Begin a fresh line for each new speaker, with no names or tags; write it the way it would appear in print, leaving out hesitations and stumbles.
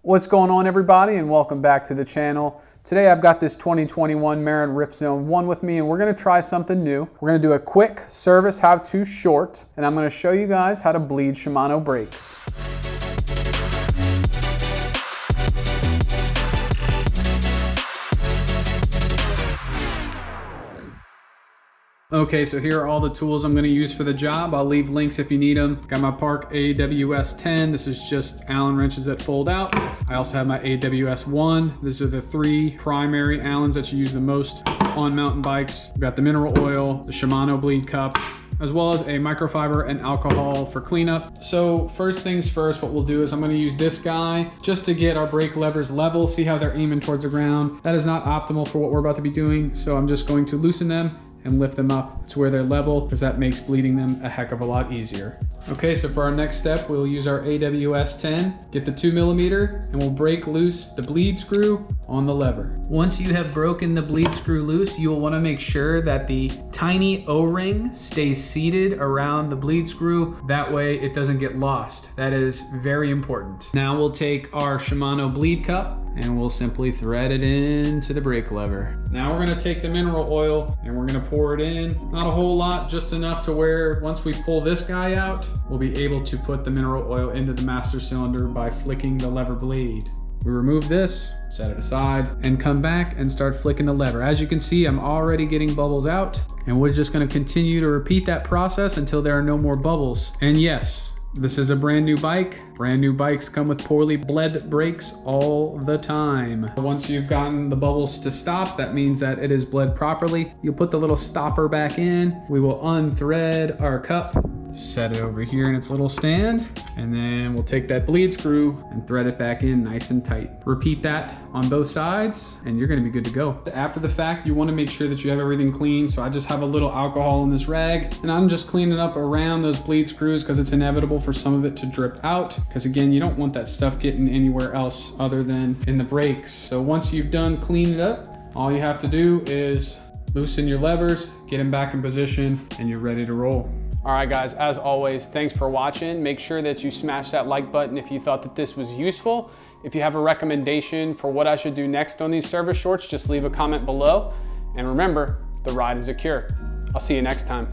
What's going on, everybody, and welcome back to the channel. Today I've got this 2021 Marin Rift Zone 1 with me, and we're going to try something new. We're going to do a quick service how-to short, and I'm going to show you guys how to bleed Shimano brakes. Okay, so here are all the tools I'm going to use for the job. I'll leave links if you need them. Got my Park AWS 10. This is just Allen wrenches that fold out. I also have my AWS 1. These are the three primary Allens that you use the most on mountain bikes. We've got the mineral oil, the Shimano bleed cup, as well as a microfiber and alcohol for cleanup. So first things first, what we'll do is I'm going to use this guy just to get our brake levers level, see how they're aiming towards the ground. That is not optimal for what we're about to be doing, so I'm just going to loosen them and lift them up to where they're level, because that makes bleeding them a heck of a lot easier. Okay, so for our next step, we'll use our AWS 10, get the 2mm, and we'll break loose the bleed screw on the lever. Once you have broken the bleed screw loose, you will want to make sure that the tiny O-ring stays seated around the bleed screw. That way it doesn't get lost. That is very important. Now we'll take our Shimano bleed cup and we'll simply thread it into the brake lever. Now we're gonna take the mineral oil and we're gonna pour it in. Not a whole lot, just enough to where once we pull this guy out, we'll be able to put the mineral oil into the master cylinder by flicking the lever blade. We remove this, set it aside, and come back and start flicking the lever. As you can see, I'm already getting bubbles out, and we're just gonna continue to repeat that process until there are no more bubbles. And yes, this is a brand new bike. Brand new bikes come with poorly bled brakes all the time. Once you've gotten the bubbles to stop, that means that it is bled properly. You'll put the little stopper back in. We will unthread our cup, set it over here in its little stand, and then we'll take that bleed screw and thread it back in nice and tight. Repeat that on both sides and you're gonna be good to go. After the fact, you wanna make sure that you have everything clean. So I just have a little alcohol in this rag and I'm just cleaning up around those bleed screws because it's inevitable for some of it to drip out. Because again, you don't want that stuff getting anywhere else other than in the brakes. So once you've done cleaning it up, all you have to do is loosen your levers, get them back in position, and you're ready to roll. All right, guys, as always, thanks for watching. Make sure that you smash that like button if you thought that this was useful. If you have a recommendation for what I should do next on these service shorts, just leave a comment below. And remember, the ride is a cure. I'll see you next time.